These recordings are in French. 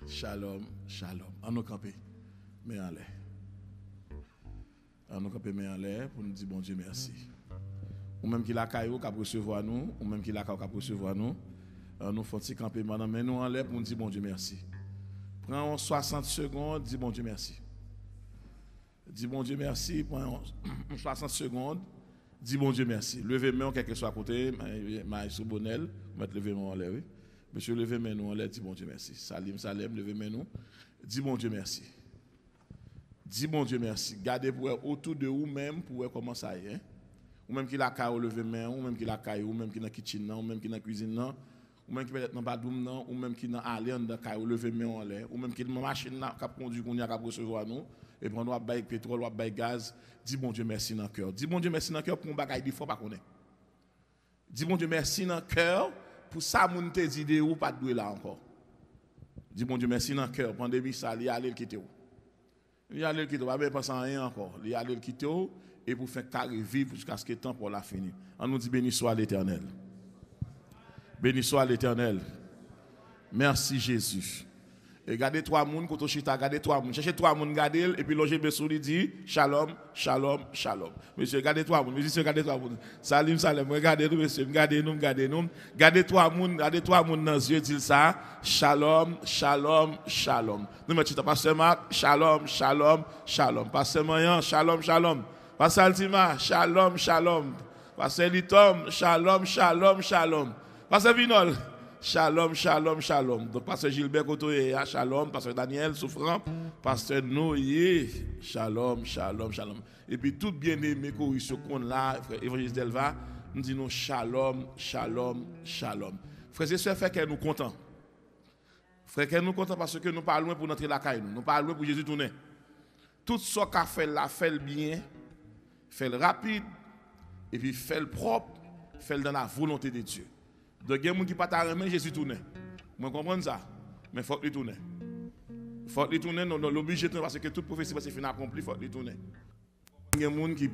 Shalom, shalom. En nous camper, mais en l'air. En nous camper, mais en l'air pour nous dire bon Dieu merci. Ou même qui la caillou qui recevoir nous, ou même qui la caillou qui recevoir nous, nous faisons camper maintenant, mais nous en l'air pour nous dire bon Dieu merci. Prends 60 secondes, dis bon Dieu merci. Dis bon Dieu merci, prends 60 secondes, dis bon Dieu merci. Levez-moi, quel que soit à côté, Maïs Bonel, mettre levez-moi en l'air. Oui. Monsieur, levez-moi nous en l'air, dis bon Dieu merci. Salim, Salem, levez-moi nous, dis bon Dieu merci. Dis bon Dieu merci. Gardez pour autour de vous-même pour voir comment ça y est. Ou même qui la caille levez-moi, ou même qui la caille, ou même qui dans la kitchen, ou même qui dans la cuisine, ou même qui peut être dans le badoum, ou même qui dans aller dans la caille levez-moi en l'air, ou même qui dans la machine qui conduit qu'on y a recevoir nous. Et puis on va bailler pétrole, on va bailler gaz. Dis bon Dieu merci dans le cœur. Dis bon Dieu merci dans le cœur pour un bagage de fois pas connaître. Dis bon Dieu merci dans le cœur pour ça moun te dit de ou pas doué là encore. Dis bon Dieu merci dans le cœur. Pandémie ça, il aller le quitter. Il aller le quitter, pas même penser à rien encore. Il aller le quitter et pour faire carré vivre jusqu'à ce que le temps pour la finir. On nous dit béni soit l'Éternel. Béni soit l'Éternel. Merci Jésus. Et gardez trois moun quand on chita, gardez trois moun. Cherchez trois moun, gardez et puis loger Bessouli lui dit shalom, shalom, shalom. Monsieur, gardez trois moun. Monsieur, gardez trois moun. Salim, salam. Regardez nous, monsieur. Gardez nous, gardez nous. Gardez trois moun dans les yeux, dit ça. Shalom, shalom, shalom. Nous mettons pasteur Marc, shalom, shalom, shalom. Pasteur Mayan, shalom, shalom. Pasteur Altima, shalom, shalom. Pasteur Litom, shalom, shalom, shalom. Pasteur Vinol. Shalom, shalom, shalom. Donc, pasteur Gilbert Kotoye, shalom. Pasteur Daniel Souffrant, pasteur Noé, shalom, shalom, shalom. Et puis, tout bien-aimé qui se compte là, frère Évangéliste Delva, nous disons shalom, shalom, shalom. Frères et sœurs, frère, qu'elle nous content. Frère, qu'elle nous content parce que nous parlons pour entrer la caille. Nous parlons pour Jésus tourner. Tout ce qu'a fait là, fait le bien, fait le rapide, et puis fait le propre, fait le dans la volonté de Dieu. Donc, il y a des gens qui ne sont pas remis, Jésus tourne. Moi, je comprends ça. Mais il faut qu'il tourne. Il faut qu'il tourne, non, l'obligé de tourner parce que toute prophétie c'est fini accompli, il faut qu'il tourne. Il y a des gens qui.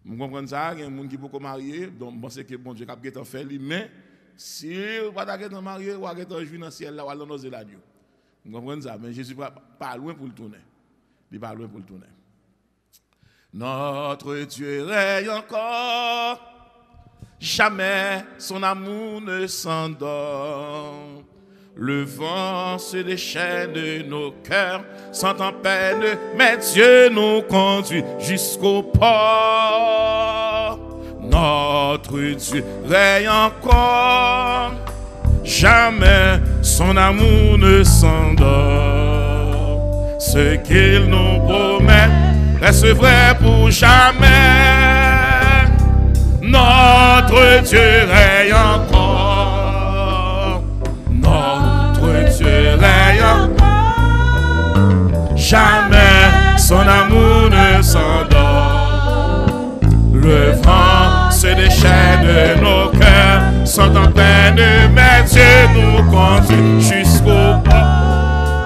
Je comprends ça, il y a des gens qui sont mariés, donc je pense que bon Dieu a fait, mais si vous ne pouvez pas marier, vous avez un juif dans le ciel, là, vous allez dans l'agneau. Je comprends ça, mais Jésus n'est pas loin pour le tourner. Il n'est pas loin pour le tourner. Notre Dieu règne encore, jamais son amour ne s'endort. Le vent se déchaîne de nos cœurs, sans peine, mais Dieu nous conduit jusqu'au port. Notre Dieu règne encore, jamais son amour ne s'endort. Ce qu'il nous promet reste vrai pour jamais. Notre Dieu règne encore. Notre Dieu règne encore. Jamais son amour ne s'endort. Le vent se déchaîne de nos cœurs, sans peine, mais Dieu nous conduit jusqu'au port.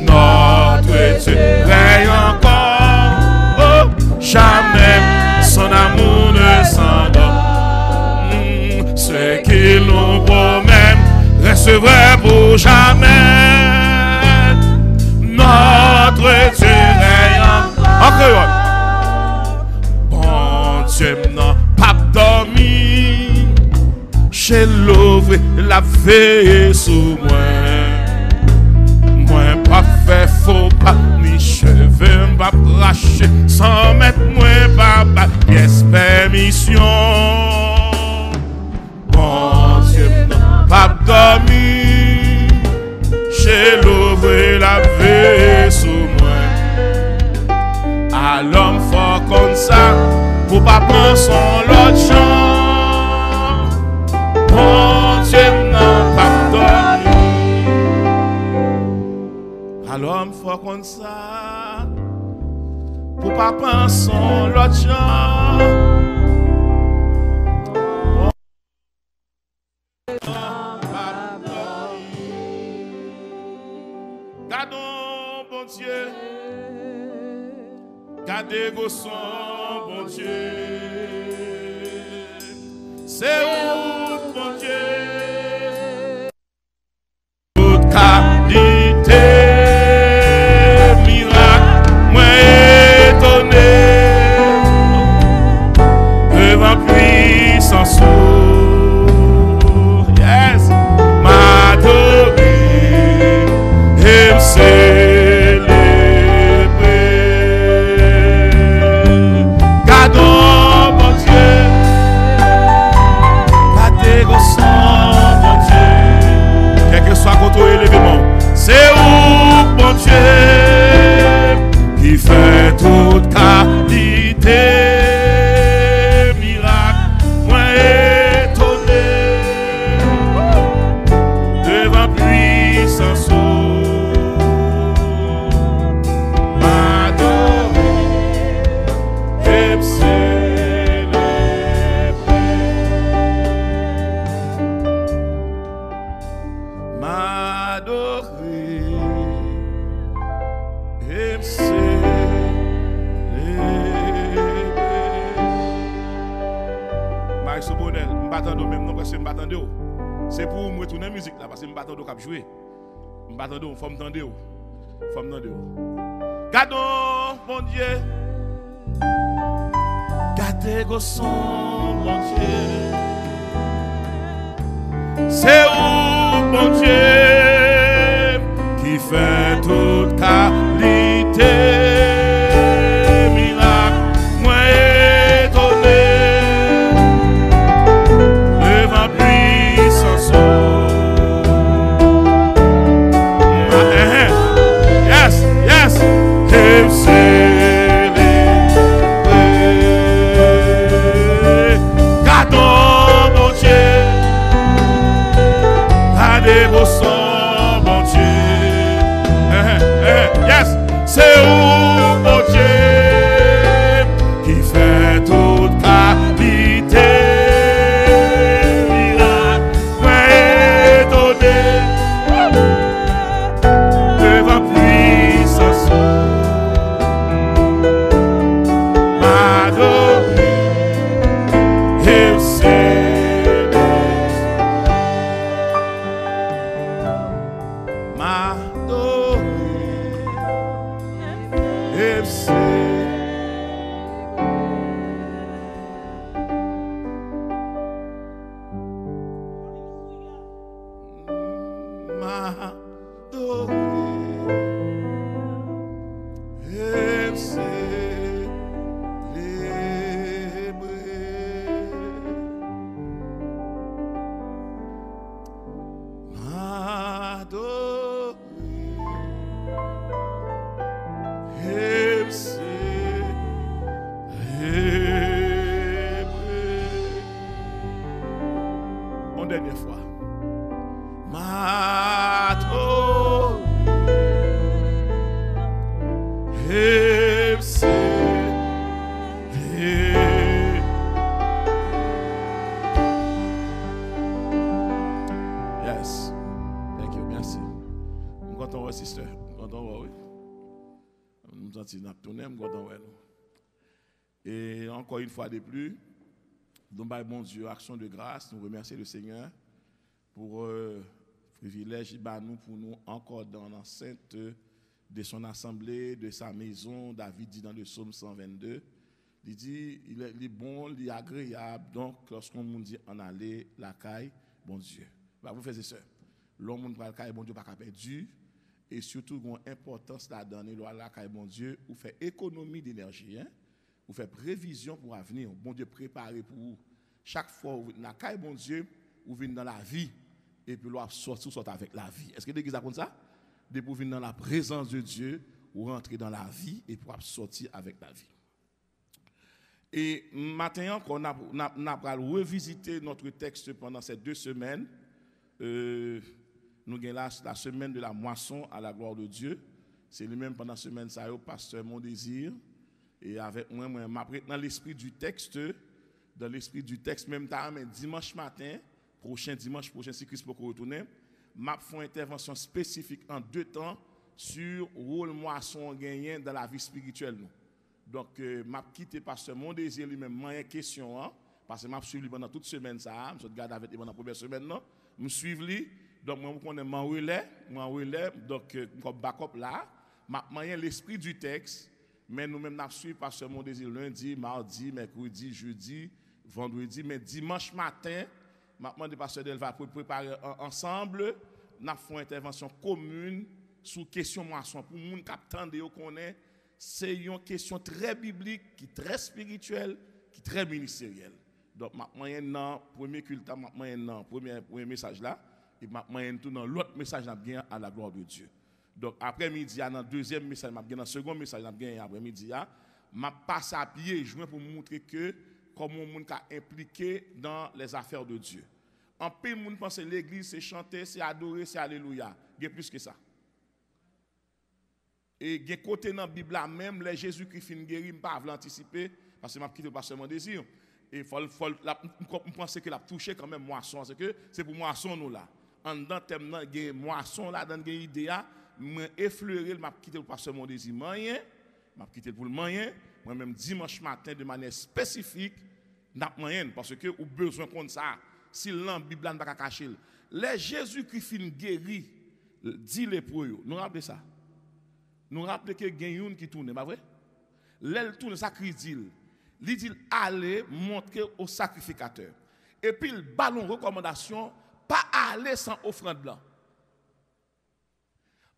Notre Dieu règne encore. Jamais son amour ne s'endort. Ce qu'il nous promet reste vrai pour jamais. Notre Dieu règne encore. Bon Dieu n'a pas dormi. J'ai l'ouvert la veille sous moi. Moi pas fait faux pas. Cheveux m'a craché sans mettre moins papa pièce permission. Bon Dieu n'a pas dormi. J'ai l'ouvert la vie sous moi. À l'homme fort comme ça pour pas prendre son lot champ. Bon Dieu n'a pas dormi. À l'homme fort comme ça pour pas penser l'autre gens. Gardons bon Dieu, gardez vos sons bon Dieu. C'est où fait toute qualité, miracle, moi étonné, devant puissance, m'adorer et me célébrer, m'adorer et me célébrer. Maïs Bonel, je m'attends même non parce que je m'attends. C'est pour me retourner la musique là parce que je m'attends cap jouer. Je m'attends, il faut m'entendre. Faut m'entendre. Gardons mon Dieu. Gardez go son mon Dieu. C'est où mon Dieu qui fait toute qualité, miracle, moi étonné, devant puissance. Yes, yes, him célébrer. Gardons mon Dieu, gardez vos sons mon Dieu. Yes, c'est où mon Dieu qui fait toute qualité, miracle, moi étonné, devant puissance, m'adorer et me célébrer, m'adorer et me célébrer. Une dernière fois. Yes. Thank you. Merci. Nous comptons, sister. Nous comptons, oui. Nous sommes tourner, nous comptons, oui. Et encore une fois de plus, nous bon Dieu, action de grâce, nous remercions le Seigneur pour le privilège nous pour nous encore dans l'enceinte de son assemblée, de sa maison. David dit dans le psaume 122, il dit, il est bon, il est agréable, donc lorsqu'on nous dit en aller, la caille, bon Dieu. Bah, vous faites ça. L'homme qui va la caille, bon Dieu, pas perdu. Et surtout, il y a une importance là-dedans, la caille, bon Dieu, ou fait économie d'énergie, hein? Ou fait prévision pour l'avenir. Bon Dieu préparé pour vous. Chaque fois, vous venez dans bon Dieu, vous venez dans la vie, et puis vous sortir avec la vie. Est-ce que l'église a comme ça? De vous venir dans la présence de Dieu, ou rentrer dans la vie, et pour sortir avec la vie. Et maintenant, on a revisité notre texte pendant ces 2 semaines. Nous avons la semaine de la moisson à la gloire de Dieu. C'est lui-même pendant la semaine, ça y pasteur Mon Désir. Et avec moi, dans l'esprit du texte, même temps, dimanche matin, dimanche prochain, si Christ peut retourner, m'a fait une intervention spécifique en 2 temps sur le rôle moisson gagné dans la vie spirituelle. Donc, m'a quitté pasteur Mon Désir lui-même, moi, une question, hein, parce que m'a suivi pendant toute semaine, ça, je regarde avec lui pendant la première semaine, non, me suivre lui, donc moi, je connais mon relais, donc, comme backup là, m'a l'esprit du texte. Mais nous-mêmes, nous suivons pasteur Mon Désir lundi, mardi, mercredi, jeudi, vendredi. Mais dimanche matin, maintenant, le pasteur Del va préparer ensemble. Nous faisons une intervention commune sur question moisson. Pour les gens qui attendent, c'est une question très biblique, qui est très spirituelle, qui est très ministérielle. Donc, maintenant, premier culte, maintenant, premier message là, et maintenant, tout dans l'autre message là, bien à la gloire de Dieu. Donc après-midi, dans le deuxième message, dans le second message, après-midi, je passe à pied pour montrer que comment on est impliqué dans les affaires de Dieu. En peu de monde pense que l'église, c'est chanter, c'est adorer, c'est alléluia. Il y a plus que ça. Et il y a côté dans la Bible là même, les Jésus-Christ fin guéri, je ne peux pas l'anticiper, parce que je quitté pas seulement désir. Et je pense que l'a touché quand même moisson, parce que c'est pour moisson nous là. En dedans, il y a moisson là, dans une idée, je effleuré, je quitté pas seulement désir, moyen, je quitté pour le moyen, moi-même dimanche matin de manière spécifique, n'a moyen, parce que vous besoin de ça. Si la Bible n'est pas caché. Les Jésus-Christ fin guéri, dit les pour eux. Nous rappelons ça. Nous rappelons que il y a une qui tourne, pas vrai? L'aile tourne, ça crie dit. Il dit allez montrer au sacrificateur. Et puis le ballon recommandation, pas aller sans offrande blanc.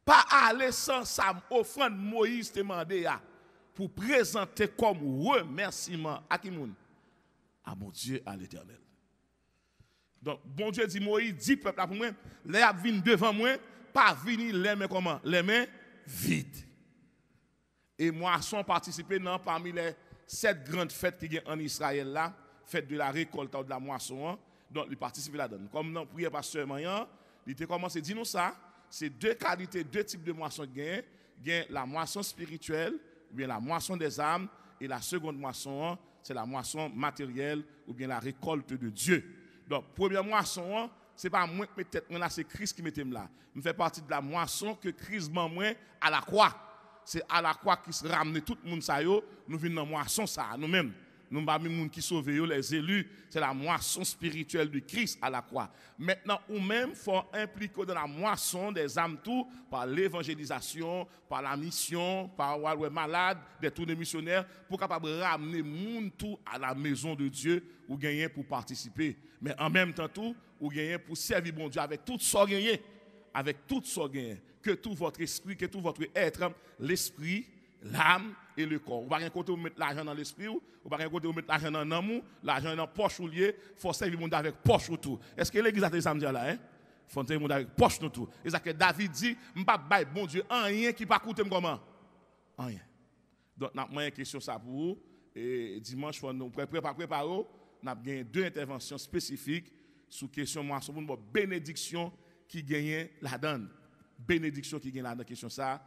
Pas aller sans sa offrande Moïse demandé pour présenter comme remerciement à qui moun? À mon Dieu, à l'Éternel. Donc, bon Dieu dit Moïse, dit peuple pour moi, les a viennent devant moi, pas venir les mains comment? Les mains vides. Et moi, sont participé parmi les 7 grandes fêtes qui y a en Israël là, fête de la récolte ou de la moisson, donc il participe là-dedans. Comme dans prière pasteur Mayan, il a commencé à dire nous ça, c'est 2 qualités, 2 types de moissons gain, la moisson spirituelle, ou bien la moisson des âmes, et la seconde moisson, c'est la moisson matérielle, ou bien la récolte de Dieu. Donc, première moisson, ce n'est pas moi qui peut-être là, c'est Christ qui mette là. Je fais partie de la moisson que Christ m'a moi à la croix. C'est à la croix qui se ramène tout le monde ça yo, nous venons dans la moisson ça nous-mêmes. Nous pas même monde qui sauve les élus, c'est la moisson spirituelle du Christ à la croix. Maintenant ou même faut impliquer dans la moisson des âmes tout par l'évangélisation, par la mission, par les malades, des tournées missionnaires pour capable ramener monde tout à la maison de Dieu ou gagner pour participer. Mais en même temps tout ou gagner pour servir bon Dieu avec tout ça gagné, avec tout ça gagné, que tout votre esprit, que tout votre être, l'esprit, l'âme et le corps. Vous ne pouvez pas mettre l'argent dans l'esprit, vous ne pouvez pas mettre l'argent dans l'amour, l'argent dans la poche ou lié, il faut servir le monde avec poche ou tout. Est-ce que l'église a des samedis là, hein? Il faut servir le monde avec poche ou tout. Et ça que David dit, je ne peux pas bon Dieu, rien qui ne pas coûter comment? Rien. Donc, nous avons une question ça pour vous. Et dimanche, nous préparer, nous avons 2 interventions spécifiques sur question moisson pour bénédiction qui gagne la donne. Bénédiction qui gagne la donne, question ça.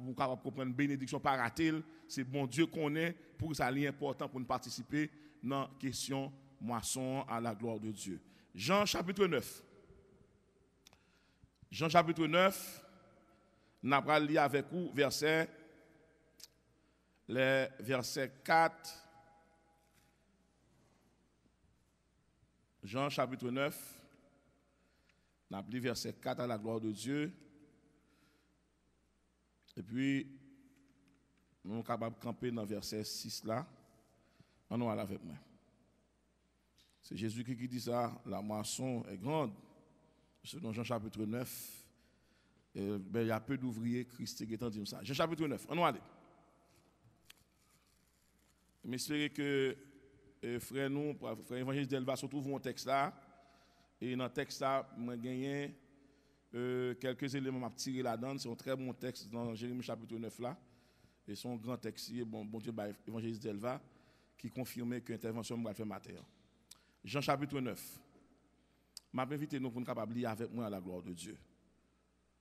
Pour comprendre bénédiction par ratel, c'est bon Dieu qu'on est pour ça c'est important pour nous participer dans la question moisson à la gloire de Dieu. Jean chapitre 9. Jean chapitre 9, nous allons lire avec vous les versets 4. Jean chapitre 9, nous allons lire verset 4 à la gloire de Dieu. Et puis, nous sommes capables de camper dans le verset 6 là. On va avec moi. C'est Jésus qui dit ça, la moisson est grande. C'est dans Jean chapitre 9. Il y a peu d'ouvriers, Christ qui dit ça. Jean chapitre 9, on va aller. J'espère que frère évangéliste Delva se trouve un texte là. Et dans le texte là, je gagné quelques éléments à tirer là-dedans. C'est un très bon texte dans Jérémie chapitre 9 là. Et son grand texte, bon Dieu, évangéliste Delva, qui confirmait que l'intervention va faire matin. Jean chapitre 9. Je vais inviter nous pour nous capables de lire avec moi à la gloire de Dieu.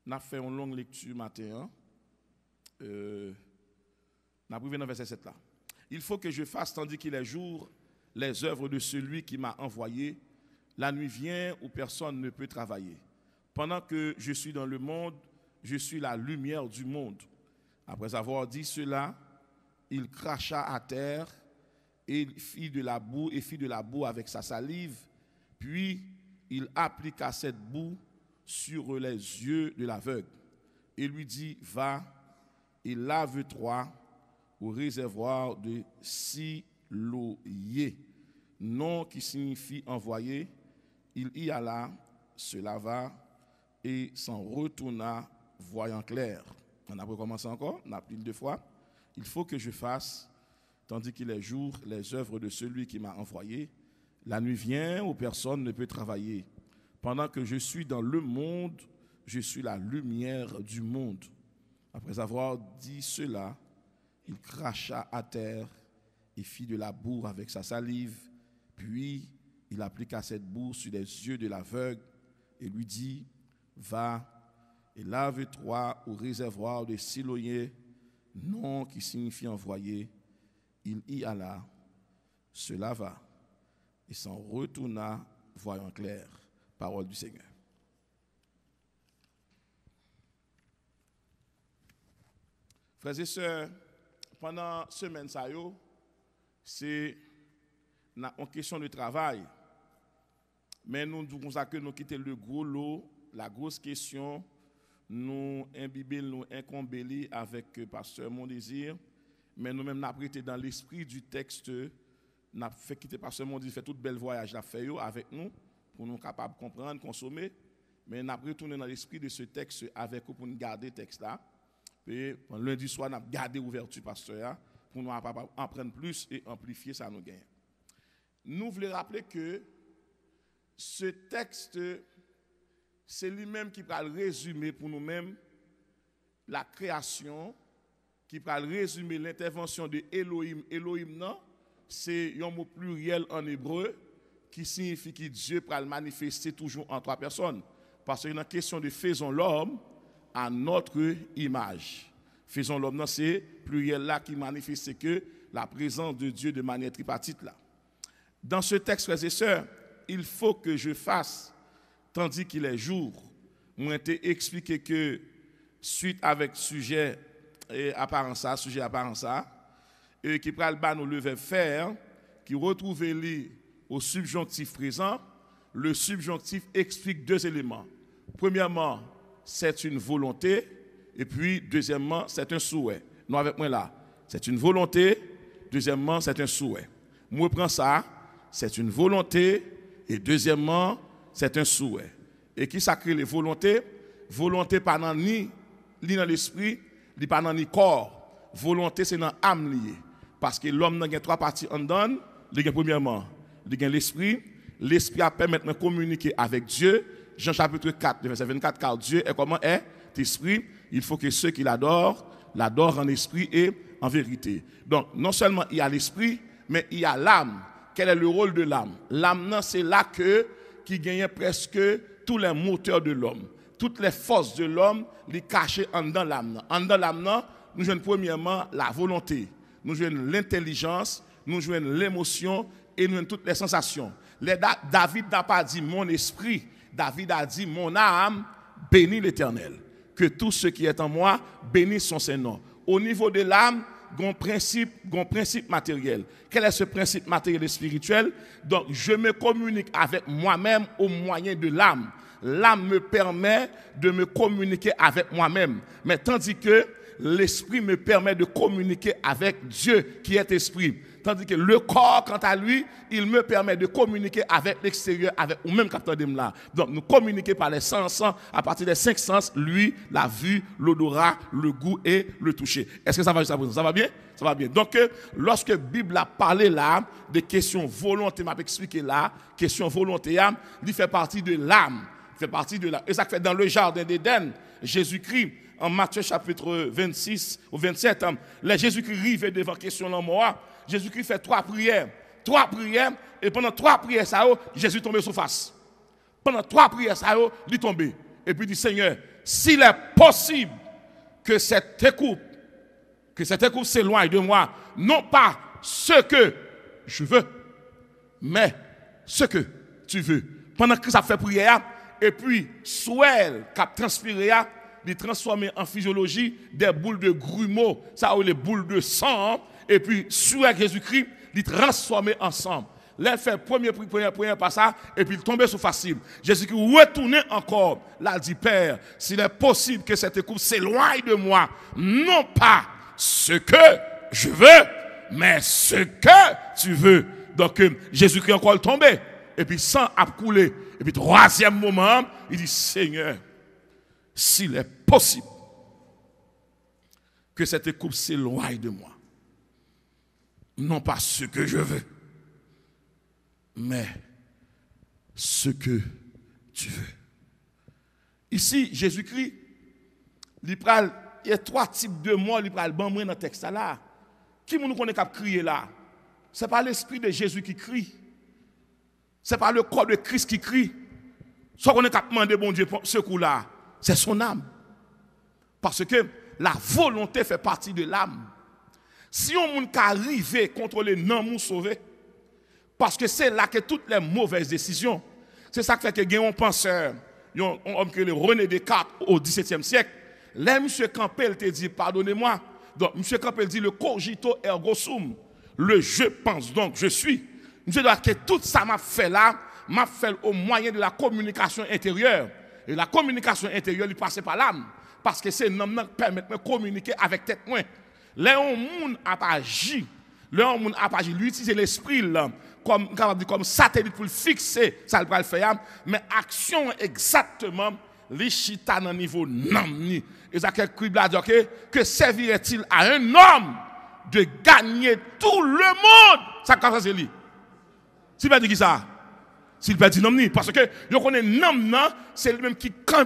Nous avons fait une longue lecture matin. Nous avons pris dans verset 7 là. Il faut que je fasse tandis qu'il est jour les œuvres de celui qui m'a envoyé. La nuit vient où personne ne peut travailler. Pendant que je suis dans le monde, je suis la lumière du monde. Après avoir dit cela, il cracha à terre et fit de la boue avec sa salive. Puis il appliqua cette boue sur les yeux de l'aveugle et lui dit, va et lave-toi au réservoir de Siloé, nom qui signifie envoyé. Il y alla, se lava et s'en retourna voyant clair. On a recommencé encore, on a pris 2 fois. Il faut que je fasse, tandis qu'il est jour, les œuvres de celui qui m'a envoyé. La nuit vient où personne ne peut travailler. Pendant que je suis dans le monde, je suis la lumière du monde. Après avoir dit cela, il cracha à terre et fit de la boue avec sa salive. Puis il appliqua cette boue sur les yeux de l'aveugle et lui dit, va et lave-toi au réservoir de Siloé, nom qui signifie envoyé. Il y alla, se lava et s'en retourna voyant clair. Parole du Seigneur. Frères et sœurs, pendant la semaine, c'est une question de travail. Mais nous disons que nous quittons le gros lot, la grosse question, nous imbibons, nous incombons avec pasteur Mon Désir. Mais nous-mêmes, nous avons été dans l'esprit du texte, nous avons fait quitter pasteur Mon Désir, fait tout bel voyage avec nous, pour nous capables de comprendre, consommer. Mais nous avons retourné dans l'esprit de ce texte avec nous pour nous garder le texte là. Et lundi soir, nous avons gardé l'ouverture pasteur pour nous apprendre plus et amplifier ça nous gagne. Nous voulons rappeler que ce texte, c'est lui-même qui va résumer pour nous-mêmes la création, qui va résumer l'intervention de Elohim. Elohim, non, c'est un mot pluriel en hébreu qui signifie que Dieu va le manifester toujours en trois personnes. Parce qu'il y a une question de faisons l'homme à notre image. Faisons l'homme, c'est pluriel là qui manifeste que la présence de Dieu de manière tripartite là. Dans ce texte, frères et sœurs, il faut que je fasse, tandis qu'il est jour. Moi, j'ai expliqué que suite avec sujet et apparence, et qui pral ba nous le verbe faire, qui retrouve li au subjonctif présent, le subjonctif explique deux éléments. Premièrement, c'est une volonté, et puis deuxièmement, c'est un souhait. Nous avec moi là, c'est une volonté, deuxièmement, c'est un souhait. Moi prends ça, c'est une volonté, et deuxièmement, c'est un souhait. Et qui s'accrée les volontés? Volonté pas dans ni dans l'esprit, ni pas dans ni corps. Volonté c'est dans l'âme liée. Parce que l'homme a trois parties en donne. Il a premièrement, il a l'esprit. L'esprit a permis de communiquer avec Dieu. Jean chapitre 4, verset 24, car Dieu est comment est esprit. Il faut que ceux qui l'adorent en esprit et en vérité. Donc, non seulement il y a l'esprit, mais il y a l'âme. Quel est le rôle de l'âme? L'âme, c'est là qui gagne presque tous les moteurs de l'homme. Toutes les forces de l'homme, les cachées en dans l'âme. En dans l'âme, nous jouons premièrement la volonté. Nous jouons l'intelligence, nous jouons l'émotion et nous jouons toutes les sensations. David n'a pas dit mon esprit. David a dit mon âme bénit l'Éternel. Que tout ce qui est en moi bénisse son Saint-Nom. Au niveau de l'âme, un principe matériel. Quel est ce principe matériel et spirituel? Donc, je me communique avec moi-même au moyen de l'âme. L'âme me permet de me communiquer avec moi-même. Mais tandis que l'esprit me permet de communiquer avec Dieu qui est esprit. Tandis que le corps, quant à lui, il me permet de communiquer avec l'extérieur, avec ou même capteur de là. Donc nous communiquons par les sens, à partir des 5 sens, lui, la vue, l'odorat, le goût et le toucher. Est-ce que ça va bien? Ça va bien. Donc lorsque la Bible a parlé là, des questions volonté, m'a expliqué là, question volonté, il fait partie de l'âme. Et ça fait dans le jardin d'Éden, Jésus-Christ, en Matthieu chapitre 26 ou 27, les Jésus-Christ arrive devant question de mort. Jésus-Christ fait 3 prières, et pendant 3 prières, Jésus tombe sur face. Pendant 3 prières, il est tombé. Et puis il dit, Seigneur, s'il est possible que cette coupe s'éloigne de moi, non pas ce que je veux, mais ce que tu veux. Pendant que ça fait prière, et puis, souel qui a transpiré, il transformé en physiologie des boules de grumeaux, ça ou les boules de sang, et puis, souel Jésus-Christ, il transformé ensemble. Là, il fait première prière par ça, et puis il tombe sur facile. Jésus-Christ retourne encore. Là, il dit, Père, s'il est possible que cette coupe s'éloigne de moi, non pas ce que je veux, mais ce que tu veux. Donc, Jésus-Christ encore tombé. Et puis, sang a coulé. Et puis, 3e moment, il dit, Seigneur, s'il est possible que cette coupe s'éloigne de moi, non pas ce que je veux, mais ce que tu veux. Ici, Jésus-Christ, y a 3 types de morts qui pral ban moi dans texte là. Qui nous connaît cap crier là? C'est pas l'esprit de Jésus qui crie. C'est pas le corps de Christ qui crie. Soit qu'on est cap demander bon Dieu ce coup là, c'est son âme. Parce que la volonté fait partie de l'âme. Si on moun ka arriver contrôler non moun sauver, parce que c'est là que toutes les mauvaises décisions, c'est ça qui fait que gen un penseur, un homme qui est René Descartes au XVIIe siècle, là monsieur Campbell te dit pardonnez-moi. Donc monsieur Campbell dit le cogito ergo sum, le je pense donc je suis. Monsieur doit que tout ça m'a fait là, m'a fait au moyen de la communication intérieure. Et la communication intérieure, il passe par l'âme. Parce que c'est l'âme qui permet de communiquer avec tête moins. Là, on moun a agi. Là, on moun a agi. Lui, utiliser l'esprit là, comme satellite pour le fixer, ça le faire. Mais action exactement, les chita dans le niveau namni. Et ça, quelqu'un a dit que servirait-il à un homme de gagner tout le monde? Ça, c'est lui. Si vous dites qui ça? S'il peut dire non, parce que je connais non, c'est le même qui un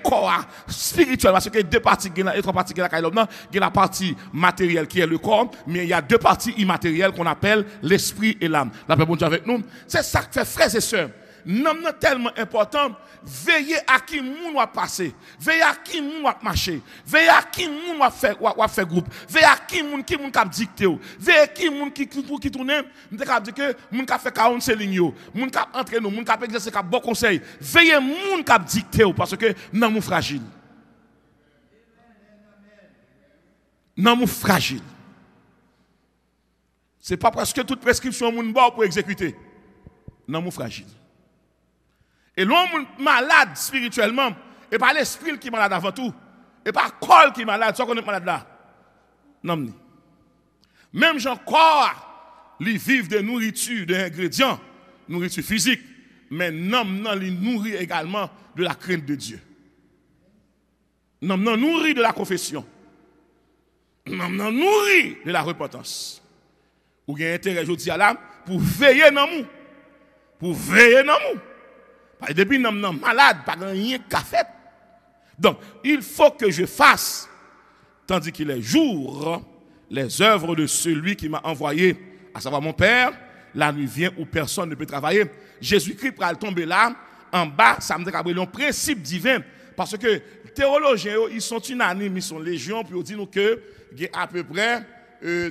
corps spirituel, parce que deux parties, il y a 3 parties qui sont là, il y a la partie matérielle qui est le corps, mais il y a 2 parties immatérielles qu'on appelle l'esprit et l'âme. La paix bon Dieu avec nous. C'est ça que fait frères et sœurs. Non, tellement important. Veillez à qui moun va passer. Veillez à qui moun va marcher. Veillez à qui moun va faire groupe. Veillez à qui moun cap dicter. Veillez à qui moun qui tourne. M'te cap dire que moun cap faire 40 lignes. Moun cap entraîner nous, moun cap exercer cap bon conseil. Veillez moun cap dicter parce que nan moun fragile. Nan moun fragile. C'est pas parce que toute prescription moun bon pour exécuter. Nan moun fragile. Et l'homme malade spirituellement, et pas l'esprit qui est malade avant tout, et pas le corps qui est malade, soit qu'on est malade là. Non. Même Jean corps, ils vivent de nourriture, d'ingrédients, nourriture physique, mais non, ils nourrit également de la crainte de Dieu. Non, nourrit de la confession. Non, nourrit de la repentance. Ou bien intérêt, je dis à l'âme, pour veiller dans nous. Pour veiller dans nous. Depuis que je suis malade, pas rien qu'à faire. Donc, il faut que je fasse, tandis qu'il est jour, les œuvres de celui qui m'a envoyé, à savoir mon Père. La nuit vient où personne ne peut travailler. Jésus-Christ va tomber là, en bas, ça me dit qu'il y a un principe divin. Parce que les théologiens, ils sont unanimes, ils sont légions, puis ils disent qu'il y a à peu près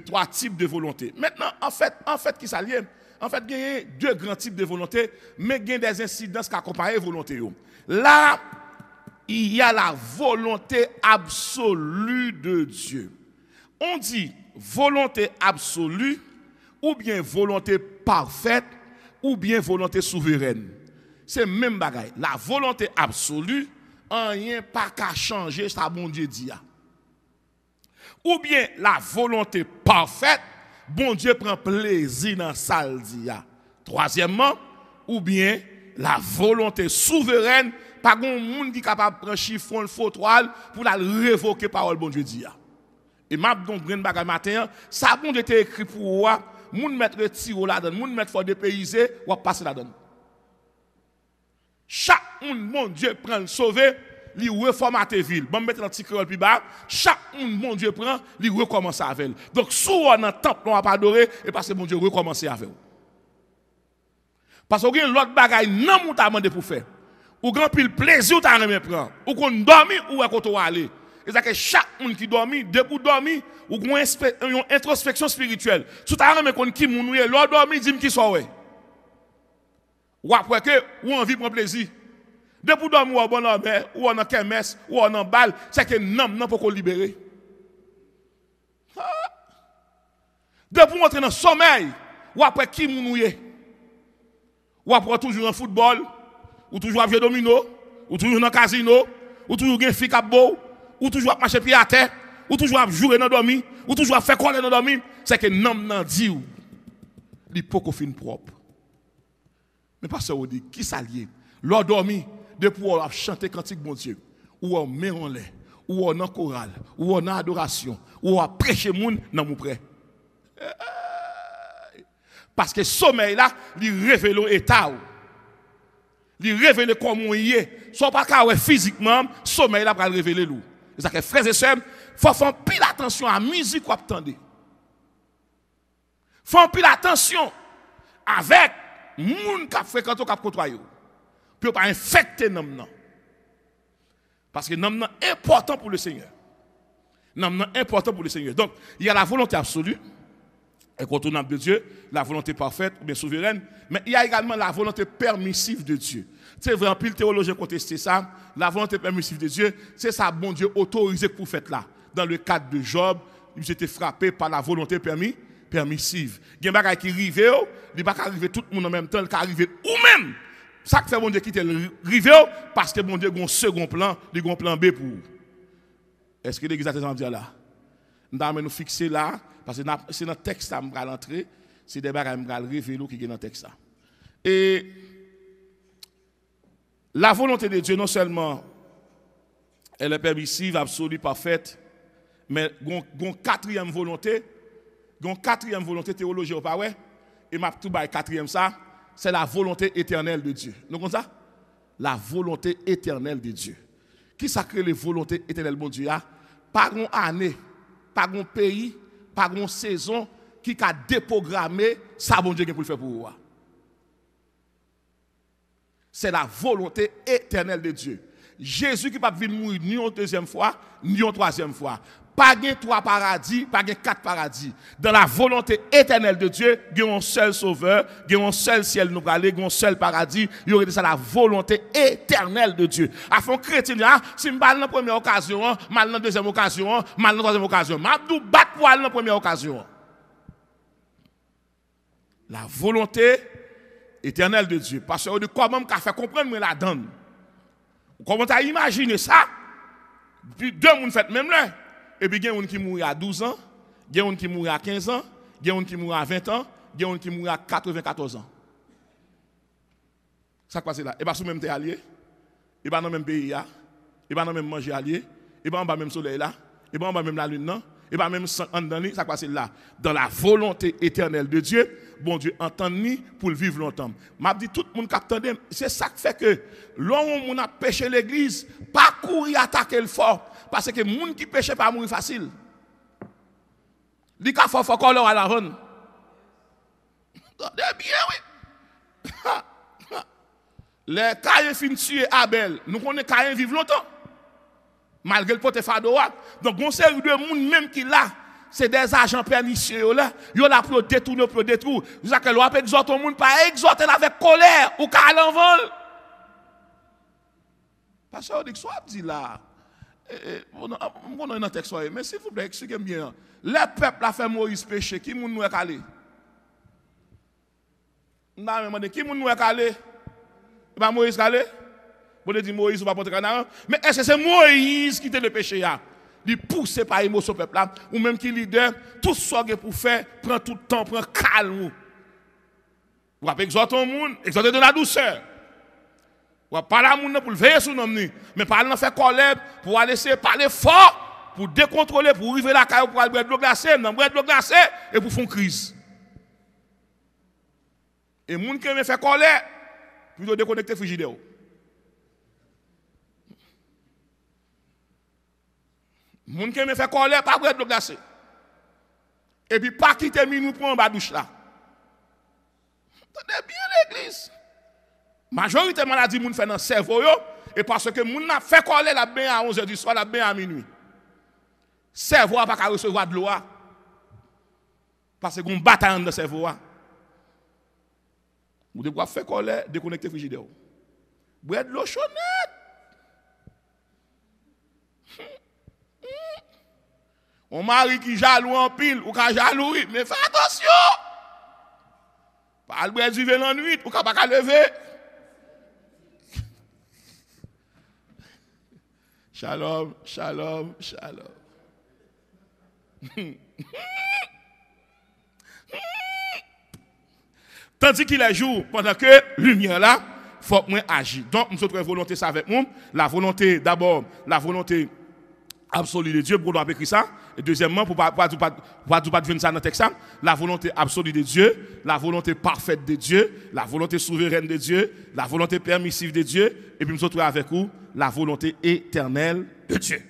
3 types de volonté. Maintenant, en fait, qui s'allie? En fait, il y a 2 grands types de volonté, mais il y a des incidences qui accompagnent la volonté. Là, il y a la volonté absolue de Dieu. On dit volonté absolue, ou bien volonté parfaite, ou bien volonté souveraine. C'est le même bagaille. La volonté absolue, rien pas qu'à changer, ça bon Dieu dit. Ou bien la volonté parfaite, bon Dieu prend plaisir dans ça le dit. Troisièmement, ou bien la volonté souveraine, pas grand monde qui est capable de prendre chiffon le faux toile pour la révoquer parole bon Dieu dit. Et m'a donc grand bagage matin, ça bon Dieu était écrit pour moi, moun mettre tiro là-dedans, moun mettre fort dépayser ou passer là-dedans. Chaque monde bon Dieu prend le sauver, li reformater ville. Bon mettre dans petit créole plus bas, chaque monde bon Dieu prend, li recommence avec. Donc sous on dans temple on va pas adorer et parce que bon Dieu recommencer avec. Parce que gen l'autre bagaille nan moun ta mandé pour faire. Ou grand pile plaisir ta remet prend. Ou qu'on dormi ou qu'on to aller. Et ça que chaque monde qui dormi, debout dormi, ou une introspection spirituelle. Sous ta remet kon ki moun ou l'autre dormi dit qui soit ouais. Ou après que ou envie prend plaisir. Depuis dormir ou en bon homme, ou en kermesse, ou en balle, c'est que non pour qu'on libérer. Depuis entrer dans le sommeil, ou après qui mounouye, ou après toujours en football, ou toujours à vieux domino, ou toujours dans le casino, ou toujours à fille beau, ou toujours à marcher pied à terre, ou toujours à jouer dans le dormi, ou toujours à faire coller dans le dormi, c'est que non dit ou, l'hypocophine propre. Mais pas ça, on dit, qui s'allie? L'or dormi, depuis on a chanté cantique bon Dieu, ou on met en l'air, ou on en chorale, ou on en adoration, ou on prêche moun dans mon prêt. Parce que sommeil là, il révèle l'état. Il révèle comment il est. Soit pas qu'à physiquement, sommeil là va révéler l'eau. C'est ça que frères et sœurs, faut faire pile attention à la musique qu'on attendez. Faut pile attention avec moun qui fréquente ou qui côtoie pour pas infecter nom. Parce que nom est important pour le Seigneur. Nom est important pour le Seigneur. Donc, il y a la volonté absolue incontournable de Dieu, la volonté parfaite ou bien souveraine, mais il y a également la volonté permissive de Dieu. C'est vrai, en pile théologien contesté ça, la volonté permissive de Dieu, c'est ça, bon Dieu autorisé pour faire là. Dans le cadre de Job, il était frappé par la volonté permissive. Il y a des choses qui arrivent, il ne va pas arriver tout le monde en même temps, il va arriver ou même. Ça fait bon Dieu quitter le rive parce que bon Dieu a un second plan, il a un plan B pour vous. Est-ce que l'église a des dire là? Nous allons nous fixer là, parce que c'est dans le texte que je vais entrer, c'est des bagages que je vais révéler qui est dans le texte. Et la volonté de Dieu, non seulement elle est permissive, absolue, parfaite, mais il y a une quatrième volonté théologique, pas ouais? Et ma tout bail quatrième ça, c'est la volonté éternelle de Dieu. Nous comprenez ça? La volonté éternelle de Dieu. Qui sacré les volontés éternelles de Dieu? Pas une année, pas un pays, pas une saison qui a déprogrammé ça bon Dieu pour le faire pour vous. C'est la volonté éternelle de Dieu. Jésus qui ne va pas venir mourir ni une deuxième fois, ni une troisième fois. Pas de 3 paradis, pas de 4 paradis. Dans la volonté éternelle de Dieu, il y a un seul sauveur, il y a un seul ciel nous aller, il y a un seul paradis. Il y aurait ça la volonté éternelle de Dieu. À fond chrétien, si je vais dans la première occasion, mal dans la deuxième occasion, mal dans la troisième occasion, je vais battre pour aller dans la première occasion. La volonté éternelle de Dieu. Parce que comment on fait comprendre la donne. Comment tu as imaginé ça? Puis deux personnes fait même là. Et puis il y a un qui mourit à 12 ans, il y a un qui mourit à 15 ans, il y a un qui mourit à 20 ans, il y a un qui mourit à 94 ans. Ça passe là. Et bien, si vous même êtes allié, et bien dans le même pays, et bien dans le même manger allié, et bien dans le même soleil là, et bien dans même la lune là, et bien même en dedans, ça passe là. Dans la volonté éternelle de Dieu, bon Dieu entend ni pour le vivre longtemps. M'a dit tout le monde qui attend, c'est ça qui fait que l'homme on a péché l'église, pas courir attaquer le fort. Parce que les gens qui pêchent pas mourir facile. Les cas faut qu'on leur à la run. Bien oui. Les Caïens fin tuer Abel, nous connaissons Caïen vivre longtemps. Malgré le pote fado. Donc on sait de monde même qui là, c'est des agents pernicieux là, yo là pour détourner pour détruire. Vous savez que l'on peut exhorter au monde pas exhorter avec colère ou car l'envol. Parce que on dit que soit dit là on a un texte, mais s'il vous plaît, expliquez-moi bien. Le peuple a fait Moïse péché, qui moun nou est calé? Non, mais qui moun nou est calé? Pas Moïse calé? Vous dites Moïse ou pas porter canard? Mais est-ce que c'est Moïse qui était le péché? Il pousse par émotion peuple là, ou même qui leader, tout ce qu'il pour faire, prend tout le temps, prend calme. Vous avez exhorté au monde, exhorter de la douceur. Ou pas la moun pour le veiller sur nous, mais pas le faire colère pour aller essayer parler fort pour décontrôler pour arriver la caille pour aller boire de l'eau glacée, non boire de l'eau glacée et pour faire une crise. Et moun qui aime faire colère plutôt déconnecter frigidaire. Moun qui aime faire colère pas boire de l'eau glacée. Et puis pas quitter minou pour en bas douche là. Attendez bien l'église. Majorité maladie moun fait dans le cerveau et parce que moun n'a fait coller la bain à 11h du soir, la bain à minuit. Cerveau pas qu'à recevoir de l'eau parce qu'on bataille dans le cerveau. Vous devez faire coller, déconnecter frigidaire. Boire de l'eau chaude. On mari qui jaloux en pile ou qui jaloux, mais fais attention. Pas le boire du vin en nuit ou pas lever. Shalom, shalom, shalom. Tandis qu'il est jour, pendant que lumière là, il faut que moi agisse. Donc, nous avons volonté ça avec nous. La volonté, d'abord, la volonté absolue de Dieu, pour nous écrire ça. Et deuxièmement, pour ne pas devenir ça dans le texte, la volonté absolue de Dieu, la volonté parfaite de Dieu, la volonté souveraine de Dieu, la volonté permissive de Dieu, et puis nous retrouvons avec vous la volonté éternelle de Dieu.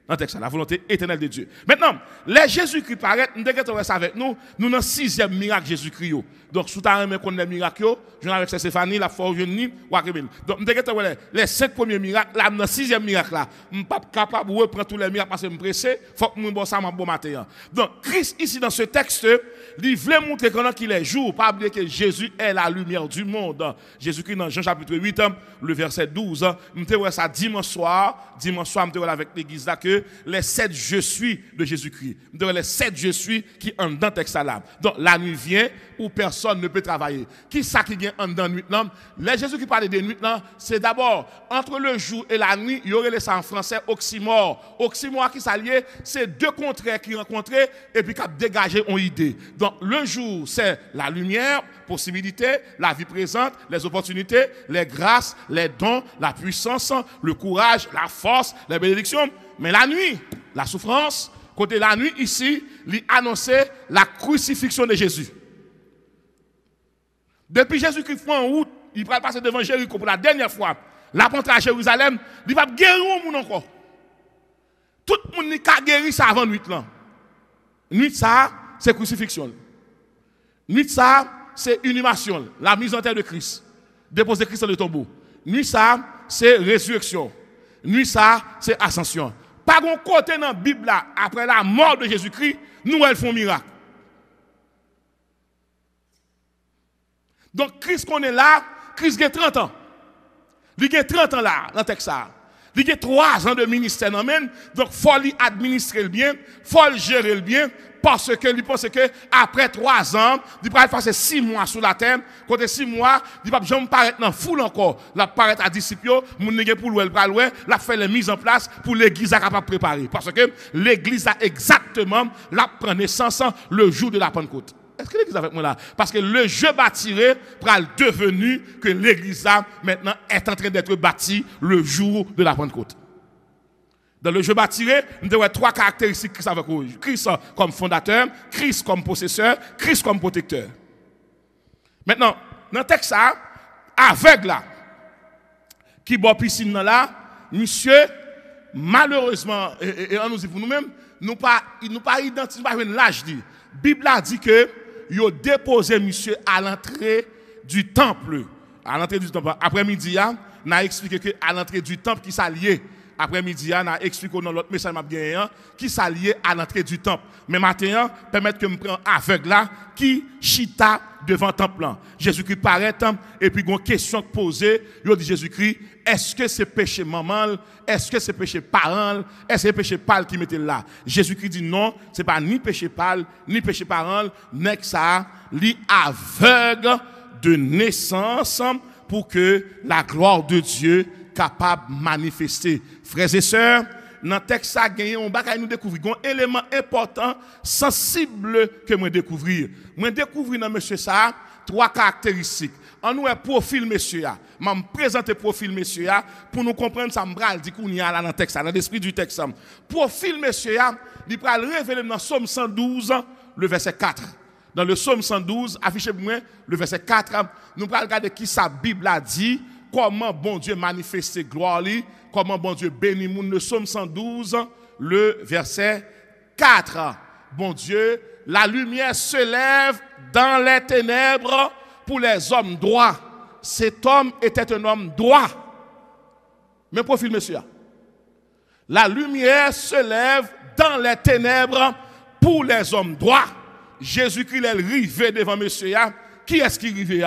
Dans le texte, la volonté éternelle de Dieu. Maintenant, les Jésus-Christ paraît, nous devons ça avec nous, nous dans le 6e miracle Jésus-Christ. Donc, sous ta main, qu'on a les miracles, je avec Stéphanie, la foi, jeune ou donc, nous devons les 5 premiers miracles, là, dans le 6e miracle, là, je ne suis pas capable de reprendre tous les miracles parce que je suis pressé, il faut que je me ça bon matin. Donc, Christ, ici, dans ce texte, il voulait montrer qu'il est jour, pas oublier que Jésus est la lumière du monde. Jésus-Christ, dans Jean chapitre 8, le verset 12, nous devons ça dimanche soir, nous devons avec l'église là, que les 7 je suis de Jésus-Christ. Les 7 je suis qui en dans texte là. Donc la nuit vient où personne ne peut travailler. Qui ça qui vient en dans nuit là? Les Jésus qui parle de nuit là, c'est d'abord entre le jour et la nuit, il y aurait ça en français oxymore. Oxymore qui s'allie, c'est deux contraires qui rencontrent et puis qui dégagé une idée. Donc le jour c'est la lumière, possibilités, la vie présente, les opportunités, les grâces, les dons, la puissance, le courage, la force, les bénédictions. Mais la nuit, la souffrance, côté la nuit ici, il annonçait la crucifixion de Jésus. Depuis Jésus-Christ fait en route, il va passer devant Jéricho pour la dernière fois. La rentrée à Jérusalem, il va guérir au monde encore. Tout le monde qui a guéri ça avant nuit là. Nuit ça, c'est crucifixion. Nuit ça, c'est inhumation, la mise en terre de Christ. Déposer Christ dans le tombeau. Nuit ça, c'est résurrection. Nuit ça, c'est ascension. Par un côté dans la Bible, là, après la mort de Jésus-Christ, nous, elles font miracle. Donc, Christ qu'on est là, Christ a 30 ans. Il a 30 ans là, dans le texte. Il a 3 ans de ministère. Donc, il faut administrer le bien, il faut le gérer le bien, parce que il pense que après 3 ans, il va passer 6 mois sur la terre. Côté 6 mois, il va jamais paraître dans foule encore. Il paraître à disciples, mon nègre pour louer, la fait les mises en place pour l'église à capable préparer. Parce que l'église a exactement la prend naissance le jour de la Pentecôte. Est-ce que l'église avec moi là? Parce que le jeu bâtiré pourra devenu que l'église là maintenant est en train d'être bâtie le jour de la Pentecôte. Dans le jeu bâtiré, nous avons 3 caractéristiques Christ avec nous. Christ comme fondateur, Christ comme possesseur, Christ comme protecteur. Maintenant, dans le texte ça, aveugle là, qui boit piscine là, monsieur, malheureusement, et on nous dit pour nous-mêmes, nous pas identifié l'âge dit. Bible a dit que il a déposé monsieur à l'entrée du temple. À l'entrée du temple. Après-midi, on a expliqué que à l'entrée du temple qui s'alliait. Après-midi, on a expliqué dans l'autre message qui s'alliait à l'entrée du temple. Mais maintenant, permettre que je prenne aveugle là qui chita devant le temple. Jésus-Christ paraît et puis une question posée, il dit Jésus-Christ, est-ce que c'est péché maman, est-ce que c'est péché parent, est-ce que c'est péché pâle qui mettait là? Jésus-Christ dit non, c'est pas ni péché pâle, ni péché parent, mais que ça, li aveugle de naissance pour que la gloire de Dieu capable de manifester. Frères et sœurs, dans le texte, on va nous découvrir un élément important, sensible que moi découvrir. Moi découvrir dans monsieur ça 3 caractéristiques. En nous un profil monsieur là. M'a présenter profil monsieur là pour nous comprendre ça m'bral dit qu'on y a là dans le texte, dans l'esprit du texte. Profil monsieur là, il va révéler dans Somme 112 le verset 4. Dans le Somme 112, affichez moi le verset 4, nous allons regarder qui sa Bible a dit. Comment bon Dieu manifeste gloire, comment bon Dieu bénit moun. Le Somme 112, le verset 4. Bon Dieu, la lumière se lève dans les ténèbres pour les hommes droits. Cet homme était un homme droit. Mais profil monsieur. La lumière se lève dans les ténèbres pour les hommes droits. Jésus-Christ est arrivé devant monsieur. Qui est-ce qui arrivé?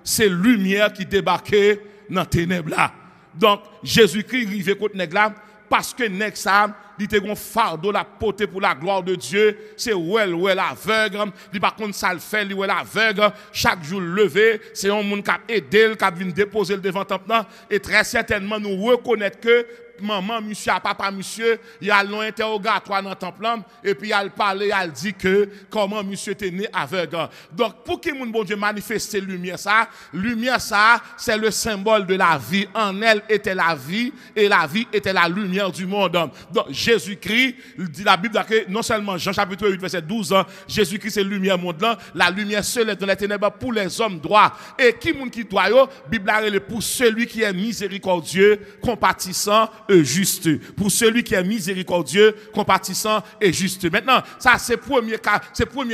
C'est lumière qui débarquait dans les ténèbres là. Donc, Jésus-Christ arrivé contre nèg là parce que nèg ça, il était un fardeau la porter pour la gloire de Dieu. C'est ouais l'aveugle, il par contre ça le fait, il l'aveugle, chaque jour levé, c'est un monde qui a aidé, qui a venu déposer le devant temple et très certainement nous reconnaître que maman, monsieur, papa, monsieur, il y a l'interrogatoire dans le temple et puis il a parlé, il a dit que comment monsieur était né aveugle. Donc pour que mon bon Dieu manifeste lumière ça, c'est le symbole de la vie. En elle était la vie et la vie était la lumière du monde. Donc Jésus-Christ, dit la Bible que non seulement Jean chapitre 8 verset 12, Jésus-Christ c'est lumière monde là, la lumière seule est dans les ténèbres pour les hommes droits. Et qui moun qui doit yo, Bible a pour celui qui est miséricordieux, compatissant et juste. Pour celui qui est miséricordieux, compatissant et juste. Maintenant, ça c'est premier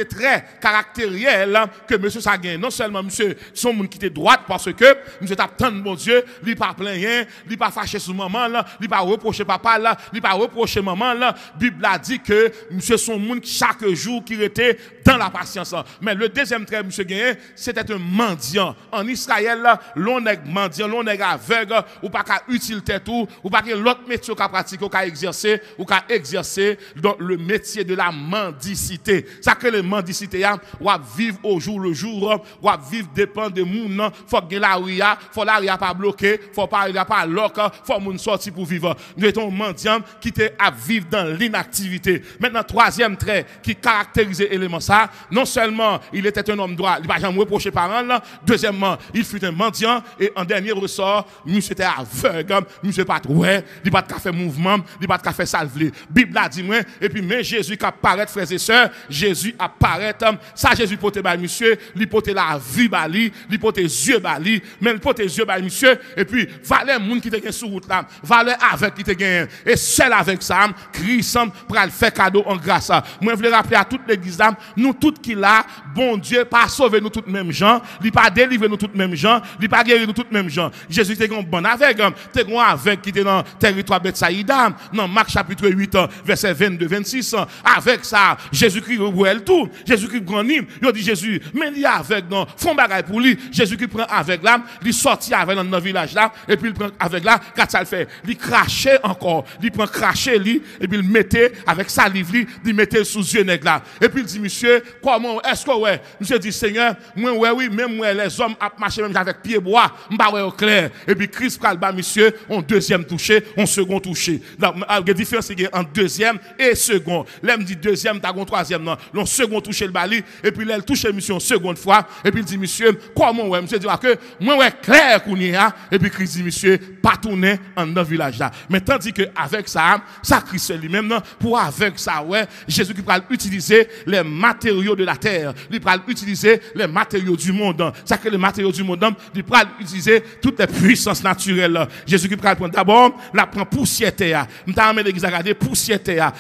trait caractériel que monsieur ça gagne. Non seulement monsieur son monde qui était droite parce que monsieur tape tant de bon Dieu, lui pas plein rien, lui pas fâché sur maman là, lui pas reprocher papa là, lui pas reprocher maman là. Bible a dit que monsieur son monde chaque jour qui était dans la patience. Mais le deuxième trait monsieur gagne, c'était un mendiant. En Israël là, l'on est mendiant, l'on est aveugle, ou pas qu'à utilité tout, ou pas que l'autre métier qu'a pratiquer ou qu'a exercer ou qu'a exercer dans le métier de la mendicité. Ça que le mendicité ou à vivre au jour le jour, ou à vivre dépend de moun, faut que la ria, faut la ria pas bloqué, faut pas la pas lock, faut moun sortir pour vivre. Nous étions mendiant qui était à vivre dans l'inactivité. Maintenant troisième trait qui caractérisait l'élément ça, non seulement il était un homme droit, il pas jamais reproché parents là, deuxièmement, il fut un mendiant et en dernier ressort, monsieur était aveugle, monsieur pas ouais, il pas de faire mouvement, il pas de faire salver. Bible a dit moi et puis mais Jésus qui apparaît frères et sœurs, Jésus apparaît ça Jésus porte ba monsieur, il porte la vie bali, il porte yeux bali, mais il porte yeux bali monsieur et puis valait monde qui te gagne sur route là, valait avec qui te gagne et seul avec ça, Christ pour le faire cadeau en grâce. Moi je veux rappeler à toute l'église là, nous toutes qui là, bon Dieu pas sauver nous toutes mêmes gens, il pas délivrer nous toutes mêmes gens, il pas guérir nous toutes mêmes gens. Jésus était un bon avec, t'es un avec qui était dans territoire Bethsaïda, dans Marc chapitre 8 verset 22 26 avec ça Jésus-Christ elle tout, Jésus-Christ prend him, il dit Jésus mais il avec non, font bagaille pour lui, Jésus-Christ prend avec là, il sorti avec dans le village là et puis il prend avec là, quand ça le fait, il crachait encore, il prend cracher lui et puis il mettait avec salive lui, il mettait sous yeux nèg là et puis il dit monsieur, comment est-ce que ouais, monsieur dit Seigneur, moi ouais oui, même moi les hommes a marché même avec pied bois, m'pa ouais au clair et puis Christ pral ba monsieur, on deuxième touché, on second touché. Donc la différence c'est en deuxième et second. L'aime dit deuxième, t'as un troisième non, l'on second touché le bali et puis l'aile touché monsieur une seconde fois et puis il dit monsieur, comment ouais, monsieur dit que moi ouais clair qu'on y a et puis Christ dit monsieur, pas tourner en dans village là. Mais tandis que avec ça Christ lui-même non, pour avec ça ouais, Jésus qui pral utiliser les matériaux de la terre, il pral utiliser les matériaux du monde. Ça que les matériaux du monde, il pral utiliser toutes les puissances naturelles. Jésus qui pral prendre d'abord, la prend poussière terre. M'ta amené l'église à regarder poussière terre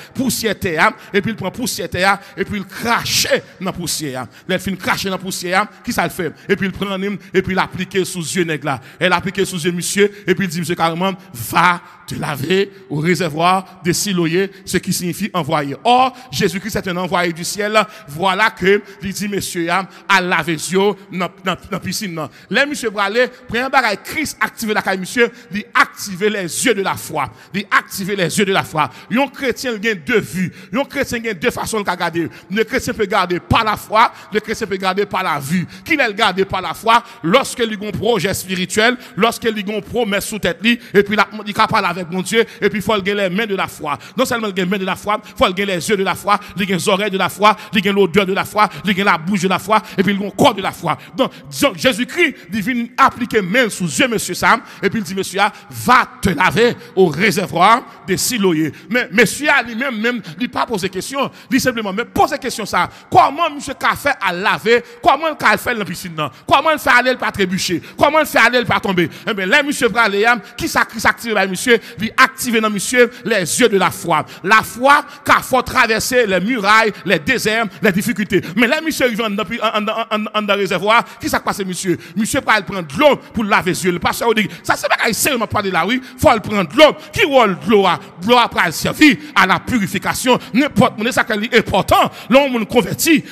et puis il prend poussière terre et puis il crache dans poussière. Il fin cracher dans poussière, qui ça le fait et puis il prend et puis l'appliquer sous yeux nèg là. Elle appliquer sous yeux monsieur et puis il dit monsieur carrément va te laver au réservoir de Siloé, ce qui signifie envoyer. Or, Jésus-Christ est un envoyé du ciel. Voilà que, il dit, monsieur, à laver les yeux dans la piscine. Les monsieur bralé, premier bagage, Christ active la caille, monsieur, il active les yeux de la foi. Il active les yeux de la foi. Un chrétien, il a deux vues. Un chrétien, il a deux façons de regarder. Le chrétien peut garder par la foi, le chrétien peut garder par la vue. Qu'il est gardé par la foi, lorsque il a un projet spirituel, lorsqu'il a une promesse sous tête, et puis il parle avec mon Dieu, et puis il faut gagner les mains de la foi. Non seulement il gagner les mains de la foi, il faut gagner les yeux de la foi, il gagner les oreilles de la foi, il gagner l'odeur de la foi, il gagner la bouche de la foi, et puis il gagner le corps de la foi. Donc, Jésus-Christ, il vient appliquer main sous yeux, monsieur Sam, et puis il dit, monsieur, va te laver au réservoir de Siloé. Mais monsieur, lui-même, il n'a pas posé question, il simplement, mais pose question ça. Comment monsieur a fait à laver, comment il a fait dans la piscine, comment il fait aller, il pas trébucher, comment il fait aller, il pas tomber. Eh bien, là, monsieur Braléam, qui s'active là, monsieur, lui activer dans monsieur les yeux de la foi. La foi qu'a faut traverser les murailles, les déserts, les difficultés. Mais là, monsieur arrive dans le réservoir, qui s'est passé, monsieur? Monsieur prend de l'eau pour laver les yeux. Le pasteur dit, ça c'est pas seulement parler là, oui, faut le prendre de l'eau. Qui rôle de l'eau? De l'eau après servir à la purification. N'importe quoi, ça qui est important. L'homme converti,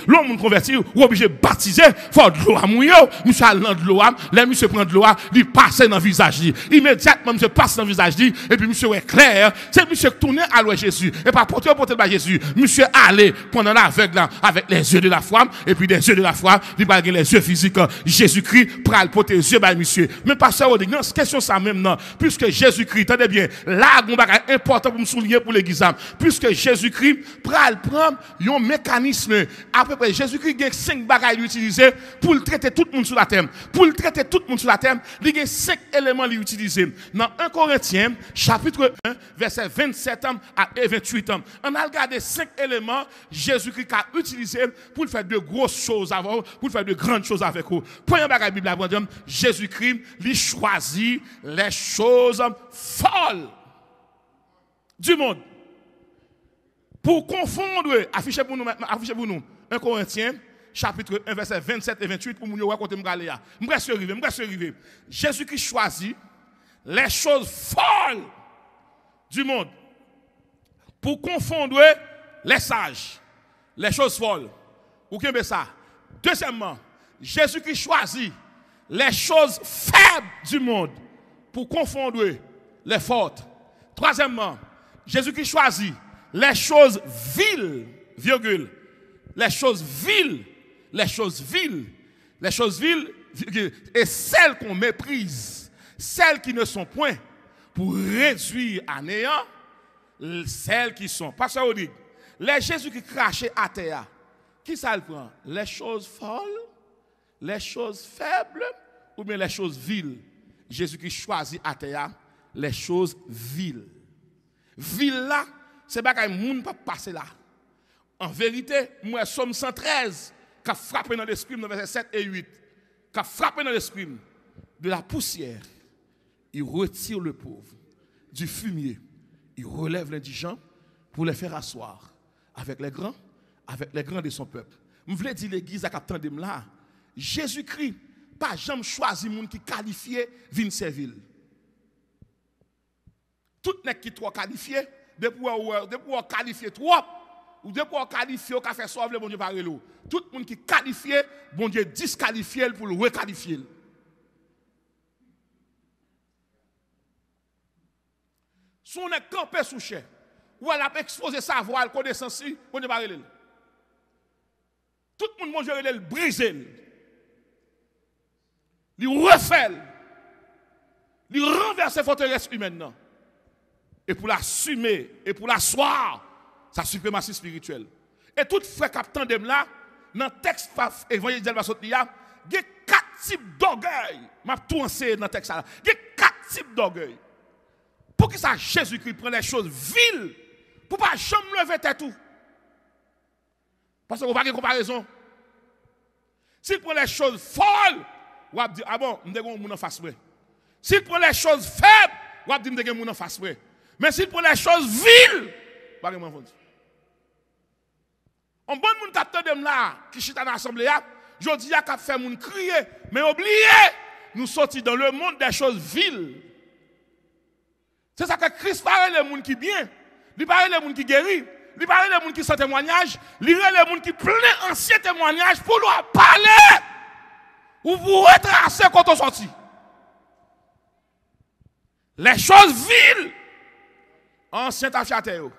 ou obligé de baptiser, faut de l'eau à mouiller. Monsieur a de l'eau, là, monsieur prend de l'eau, il passe dans le visage. Immédiatement, monsieur passe dans le visage, et puis monsieur est clair, c'est monsieur tourné à l'ouest Jésus, et pas porter par Jésus. Monsieur allé pendant l'aveugle avec les yeux de la foi, et puis des yeux de la foi, il va gagner les yeux physiques. Jésus-Christ pral porter les yeux par monsieur. Mais pasteur, on dit, non, c'est question ça même, non. Puisque Jésus-Christ, attendez bien, là, un bagage important pour me souligner pour l'église. Puisque Jésus-Christ pral prendre un mécanisme, à peu près, Jésus-Christ a 5 bagages utilisés pour le traiter tout le monde sur la terre. Pour le traiter tout le monde sur la terre, il y a 5 éléments utilisés. Dans 1 Corinthiens, chapitre 1, verset 27 27 ans et 28 ans. On a regardé 5 éléments Jésus-Christ a utilisé pour faire de grosses choses avant, pour faire de grandes choses avec vous. Premier bagage Bible la Jésus-Christ lui choisit les choses folles du monde. Pour confondre, affichez pour nous 1 Corinthiens chapitre 1 verset 27 et 28 pour nous raconter m'galéa. M'reste arrivé. Jésus-Christ choisit les choses folles du monde pour confondre les sages, les choses folles. Vous comprenez ça? Deuxièmement, Jésus-Christ choisit les choses faibles du monde pour confondre les fortes. Troisièmement, Jésus-Christ choisit les choses viles, virgule, les choses viles, et celles qu'on méprise, celles qui ne sont point, pour réduire à néant celles qui sont. Parce que dit, les Jésus qui crachait à terre, qui ça le prend? Les choses folles, les choses faibles ou bien les choses viles? Jésus qui choisit à terre les choses viles. Ville là, c'est pas qu'un monde pas passer là. En vérité, moi, Somme 113, qui a frappé dans l'esprit, dans versets 7 et 8, qui a frappé dans l'esprit de la poussière, il retire le pauvre. Du fumier, il relève l'indigent pour les faire asseoir avec les grands de son peuple. Je voulais dire l'église à captain de là. Jésus-Christ, pas jamais choisi monde qui qualifié vin servir. Tout n'est qui trop qualifié, depuis qualifier trop, ou depuis qualifier au café sauve le bon Dieu par l'eau. Tout le monde qui qualifié, bon Dieu disqualifié pour le requalifier. Si on est campé sous chair, ou elle a exposé sa voix, elle connaissance, on ne pas relève. Tout le monde mange le briser, il refait, il renverse forteresse humaine. Et pour l'assumer, et pour l'asseoir, sa suprématie spirituelle. Et tout frère captain de là, dans le texte évangile de il y a 4 types d'orgueil. Je vais tout enseigner dans le texte. Il y a 4 types d'orgueil. Pour que ça Jésus-Christ prenne les choses viles, pour ne pas jamais lever tête tout. Parce qu'on va faire une comparaison. S'il prend les choses folles, on va dire, ah bon, je vais dire en face. S'il prend les choses faibles, on va dire, je vais en face. Mais s'il prend les choses viles, on va dire, on bon moun capteur de là qui chita dans l'assemblée, je dis à qu'a fait moun crier, mais oubliez, nous sortis dans le monde des choses viles. C'est ça que Christ parle les gens qui bien, il parle les gens qui guérit, il parle les gens qui sont témoignages, il parle les gens qui plein anciens témoignages pour leur parler ou vous retracer quand on sortit. Les choses viles, anciens tafiateur,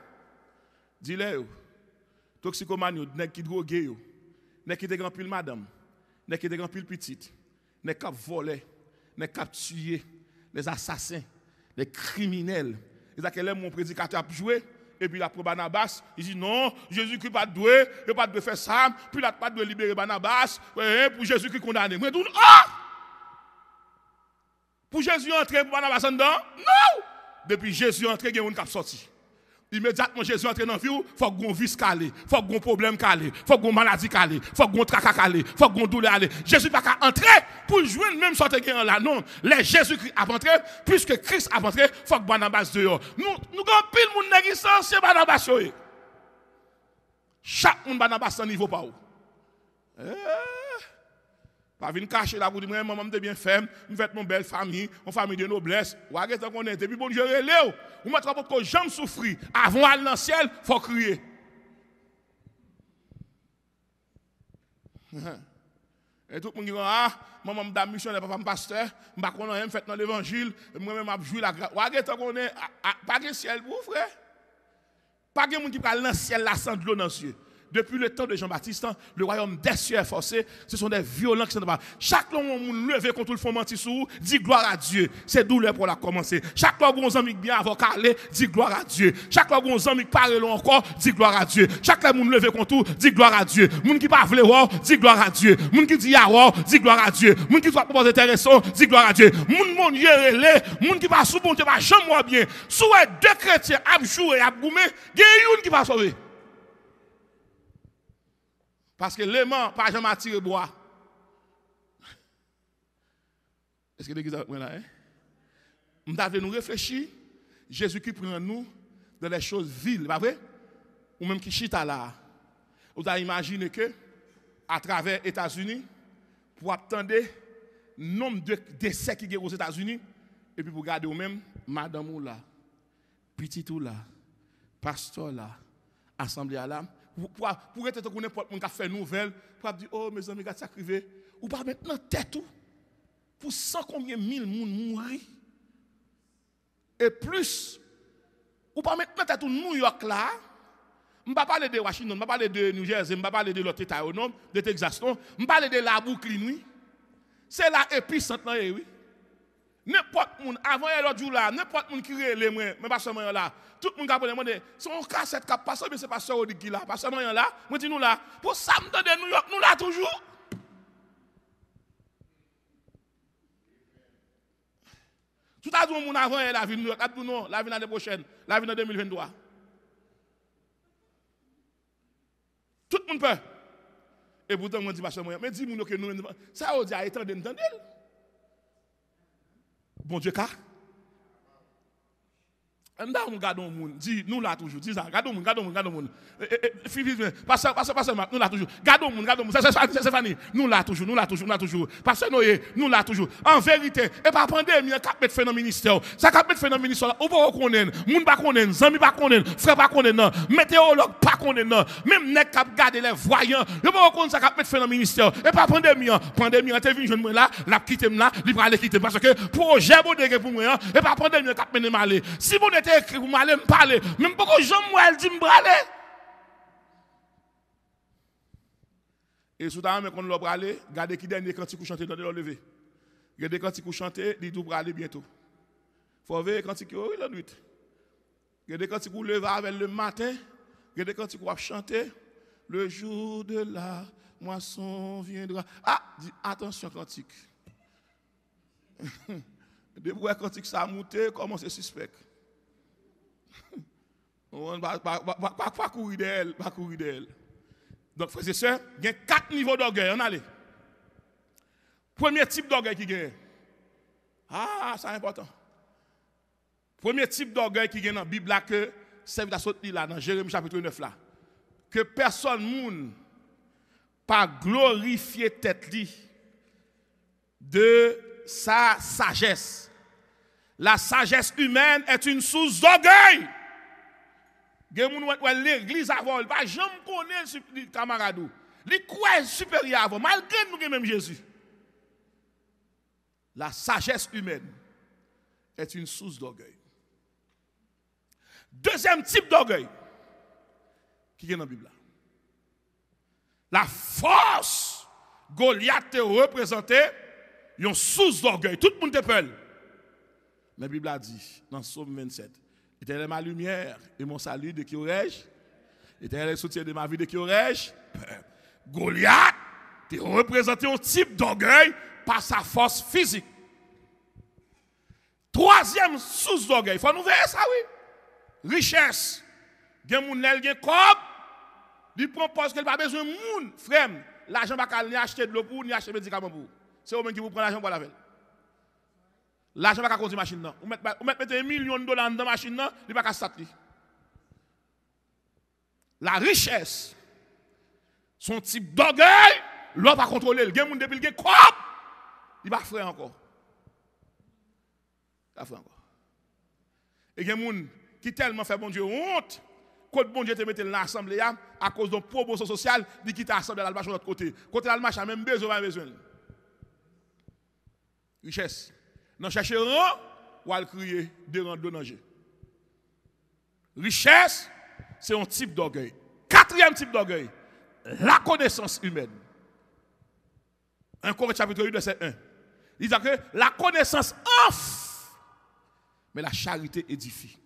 dis-le. Toxicomanie, nèg qui drogué yo, nèg qui te grand pile madame, nèg qui te grand pile petite, nèg qui volé, nèg qui tué, les assassins, les criminels. Ils a quel mon prédicateur a joué et puis il a pris Barnabas, il dit non, Jésus-Christ pas doué, il pas de faire ça, puis il a pas de libérer Barnabas, pour Jésus-Christ condamné. Moi tout pour Jésus entrer pour Barnabas dedans? Non. Depuis Jésus entrer, il y a un qui sorti. Immédiatement, Jésus entre dans la vie, il faut qu'on vice calé, il faut qu'on problème calé, il faut qu'on maladie calé, il faut qu'on tracas calé, il faut qu'on douleur calé. Jésus n'a pas entrer pour jouer le même sorte que là. Non, les Jésus-Christ a entré, puisque Christ a entré, il faut que Barnabas dehors. Nous avons pile de monde qui sont c'est Barnabas. Chaque monde Barnabas à niveau pas où. Pas venir cacher là pour dire maman m'était bien ferme, me fait mon belle famille, une famille de noblesse. Ou arrête qu'on est depuis bon Dieu relève. Ou mettre pour que jamais souffrir avant aller dans le ciel, faut crier. Et tout le monde dit ah, maman m'dame missionnaire papa pasteur, m'pa connait même fait dans l'évangile, moi même m'a joué la grâce. Ou arrête qu'on est pas de ciel pour frère. Pas de monde qui parle dans le ciel là sans de l'eau dans les yeux. Depuis le temps de Jean-Baptiste, le royaume des cieux est forcé. Ce sont des violents qui sont devant. Chaque fois qu'on levé contre le fond menti sous, dit gloire à Dieu. C'est douleur pour la commencer. Chaque fois qu'on amis bien avant parler, dit gloire à Dieu. Chaque fois qu'on amis parler encore, dit gloire à Dieu. Chaque fois qu'on levé contre tout, dit gloire à Dieu. Moun qui pas vle voir, dit gloire à Dieu. Moun qui dit yawa, dit gloire à Dieu. Moun qui soit pas intéressant, dit gloire à Dieu. Moun mon Dieu relé, moun qui pas sous bon Dieu pas jamais bien. Sous deux chrétiens a joué a goumé, il y a une qui va sauver. Parce que l'aimant pas jamais attiré bois. Est-ce que l'église est là? Nous devons nous réfléchir. Jésus-Christ prend nous dans les choses viles, pas vrai? Ou même qui chita là. Vous avez imaginé que à travers les États-Unis, pour attendre le nombre de décès qui sont aux États-Unis, et puis pour regarder vous-même, madame ou là, petit ou là, pasteur là, assemblée là, pour être qu'on n'importe qui a fait nouvelle, pour dire, oh mes amis, ça arrivé, ou pas maintenant tête tout, pour 100 combien mille monde mourir, et plus, ou pas maintenant tête tout New York là, je ne vais pas parler de Washington, je ne vais pas parler de New Jersey, je ne vais pas parler de l'autre État, de Texas, non, je vais parler de la boucle, oui. C'est là épicentre, oui. N'importe qui, avant l'autre jour là, n'importe qui qui relève, mais pas seulement là. Tout le monde a demandé, c'est un cassette qui passe, mais c'est pas ça qui là, pas seulement là. Moi dis nous là, pour ça me donne New York, nous là toujours. Tout à l'heure, mon avant la vie de New York, non, la vie l'année prochaine, la vie en 2023. Tout le monde peut. Et pourtant, moi dis pas seulement, mais dis-moi que nous, ça veut dire, attendez. Bon Dieu, car. Nous regardons le monde, dis nous là toujours, dis ça, regardons le monde. Pas seulement, nous là toujours. Regardons le monde, c'est Fanny, nous là toujours. Pasteur Noé, nous là toujours. En vérité, et pas pandémie, il cap mettre fait dans le ministère. Ça cap mettre fait dans le ministère, ou pas connaître, monde pas connaître, zami pas connaître, frère pas connaître, météorologue pas connaître, même nèg cap garder les voyants, il pas connaître ça cap mettre fait dans le ministère. Et pas pandémie, t'es venu jeune moi là, l'a quitter là, il va aller quitter parce que projet bon dégué pour moi, et pas pandémie cap mener mal. Si bon écrit pour m'aller me parler, même pas que Jean moi elle dit me parler. Et sous ta main quand on va aller, regardez qui dernier cantique chanter dans le lever. Regardez cantique chanter, dit tout pour aller bientôt. Faut veiller cantique oui la nuit. Regardez cantique lever avec le matin, regardez cantique chanter le jour de la moisson viendra. Ah, dis attention cantique. Depuis que cantique ça a monté, comment c'est suspect. Pas courir d'elle. Donc, frères et sœurs, il y a 4 niveaux d'orgueil. On allait. Premier type d'orgueil qui gagne. Ah, c'est important. Premier type d'orgueil qui gagne dans la Bible, là, que c'est la sortie là, dans Jérémie chapitre 9 là. Que personne moun pas glorifier tête li de sa sagesse. La sagesse humaine est une source d'orgueil. L'église avant, il va jamais connaître le camarade. Il croit supérieur avant, malgré nous même Jésus. La sagesse humaine est une source d'orgueil. Deuxième type d'orgueil qui est dans la Bible. La force Goliath te représentait une source d'orgueil. Tout le monde te pelle. Mais la Bible a dit dans Psaume 27. Éternel est ma lumière et mon salut, de qui aurais-je? Éternel est le soutien de ma vie, de qui aurais-je? Goliath te représenté un type d'orgueil par sa force physique. Troisième source d'orgueil, il faut nous voir ça, oui. Richesse. Il y a des gens qui ont il propose qu'il n'a pas besoin de monde. Frère, l'argent ne va pas ni acheter de l'eau pour ni acheter des médicaments pour. C'est eux-mêmes qui vous prennent l'argent pour la veille. L'argent ne va pas conduire machine. Vous mettez $1 million dans la machine, il ne va pas starter. La richesse, son type d'orgueil, l'on va contrôler. Il y a des gens depuis le crop, il va faire encore. Il va faire encore. Et il y a des gens qui tellement fait bon Dieu honte, quand bon Dieu te mette dans l'assemblée à cause d'une promotion sociale, il quitte l'assemblée à l'autre côté. Côté l'almach a même besoin, richesse. Non, chercher rang ou à crier de rang de danger. Richesse, c'est un type d'orgueil. Quatrième type d'orgueil, la connaissance humaine. 1 Corinthiens chapitre 8, verset 1. Il dit que la connaissance offre, mais la charité édifie.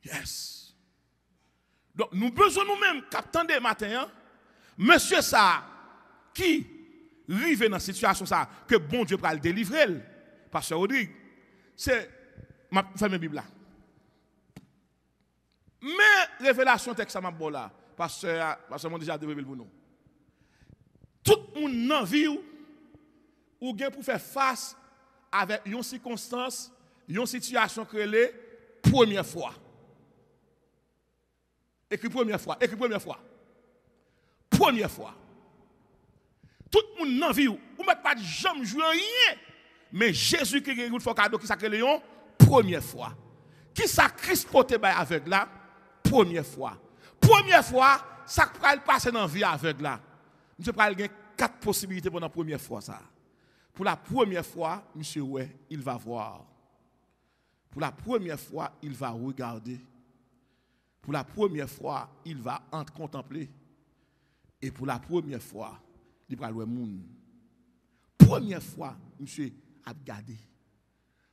Yes. Donc, nous besoin nous-mêmes, captain des matins, monsieur ça, qui arrive dans cette situation ça, que bon Dieu va le délivrer. Pasteur Rodrigue, c'est, ma femme Bible là. Mais révélation texte ça m'a bon là, pasteur m'a déjà développé pour nous. Tout le monde dans la vie ou bien pour faire face avec une circonstance, une situation créée première fois. Écrit première fois, écrit première fois. Première fois. Tout le monde dans la vie ou mettre pas de jamais jouer rien. Mais Jésus qui guérit le cadeau qui ça créé première fois. Qui ça Christ porté avec là première fois. Première fois, ça va passer dans la vie avec là. Monsieur pral gen 4 possibilités pour la première fois ça. Pour la première fois, monsieur ouais, il va voir. Pour la première fois, il va regarder. Pour la première fois, il va contempler. Et pour la première fois, il va voir moun. Première fois, monsieur a regardé.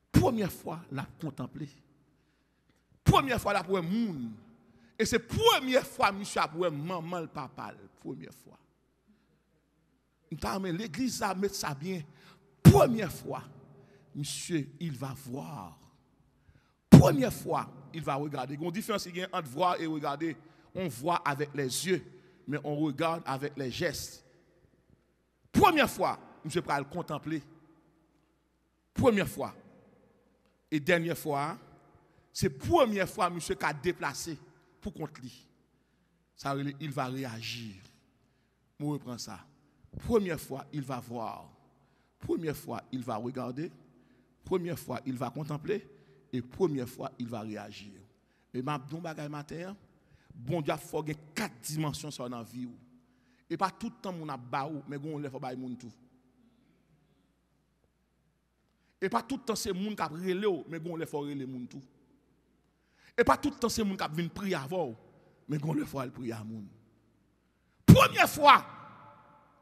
Première fois, l'a contemplé. Première fois, la voir moun. Et c'est première fois, monsieur a voir maman le papa, première fois. L'église a mis ça bien. Première fois, monsieur, il va voir. Première fois, il va regarder. Il y a une différence entre voir et regarder. On voit avec les yeux, mais on regarde avec les gestes. Première fois, monsieur va le contempler. Première fois. Et dernière fois, c'est première fois, monsieur qui a déplacé pour contre lui. Ça, il va réagir. Je reprends ça. Première fois, il va voir. Première fois, il va regarder. Première fois, il va contempler. Et première fois, il va réagir. Et ma bon bagay matin, bon Dieu faut gagner 4 dimensions sur la vie. Et pas tout le temps mon a baou, mais on le faut bailler moun tout. Et pas tout le temps c'est moun qui a relé, mais on le faut relé moun tout. Et pas tout le temps c'est moun qui a vinn prier avant, mais on le faut aller prier à moun. Première fois,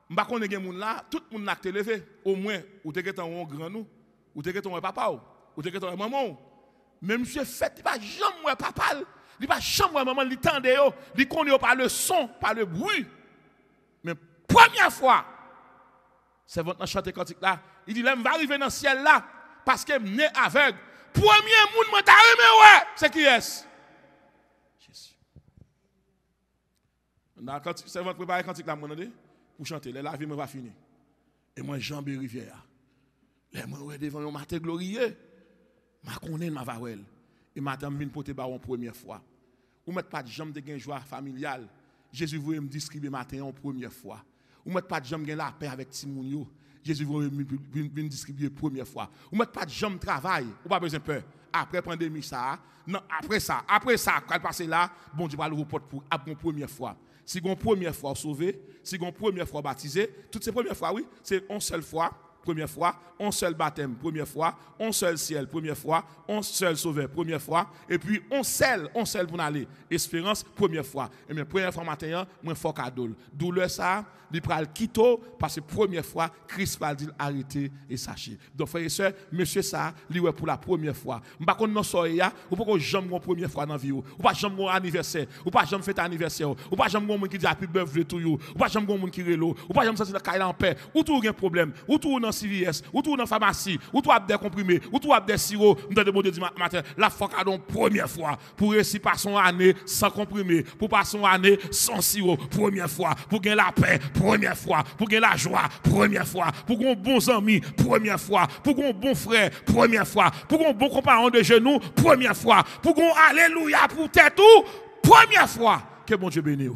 m'pa connait gen moun là, tout moun n'a te levé, au moins ou te getan un grand nous, ou te getan un papa ou te getan un maman. Mais monsieur fait, il va jamais ouais papa, il va jamais ouais maman, il tende yo, il connaît par le son, par le bruit. Mais première fois, c'est votre chanter cantique là, il dit là, je vais arriver dans le ciel là parce que je suis né aveugle. Premier monde moi t'a aimé ouais, c'est qui est? Jésus. C'est votre préparer cantique là mon dit pour chanter, la vie me va finir. Et moi Jean B Rivière. Les moi ouais devant un matin glorieux. Ma connaît ma varel et madame vient porter baron première fois. Ou mettre pas de jambe de gain joie familiale. Jésus voulait me distribuer matin en première fois. Ou mettre pas de jambe gain la paix avec Timoun yo. Jésus voulait me distribuer première fois. Ou mettre pas de jambe travail, ou pas besoin peur. Après pandémie ça, non après ça, quand passer là, bon Dieu va l'ouvrir porte pour une première fois. Si une première fois sauvé, si une première fois baptisé, toutes ces premières fois oui, c'est une seule fois. Première fois, un seul baptême, première fois, un seul ciel, première fois, un seul sauveur, première fois, et puis un seul pour aller. Espérance, première fois. Et bien, première fois matin, moi, faut cadeau. Douleur ça, il pral quitter parce que première fois, Christ va dire arrêtez et sachez. Donc, frères et sœurs, monsieur ça, lui pour la première fois. M'pa konn non soya, ou pas jamais une première fois dans la vie, ou pas jamais un anniversaire, ou pas jamais fête anniversaire, ou pas jamais un monde qui dit happy birthday to you, ou pas jamais un monde qui relo, ou pas jamais sortir la caille en paix, ou tout un problème, ou tout dans CVS, ou tout dans pharmacie, ou tout a des comprimés, ou tout a des sirops, nous devons dire matin, la fois cadeau première fois pour réussir par son année sans comprimé, pour passer son année sans sirop, première fois, pour gagner la paix, première fois, pour gagner la joie, première fois, pour gagner bons amis, première fois, pour gagner bon frère, première fois, pour gagner bon compagnon de genoux, première fois, pour gagner alléluia pour tête tout, première fois, que bon Dieu bénisse.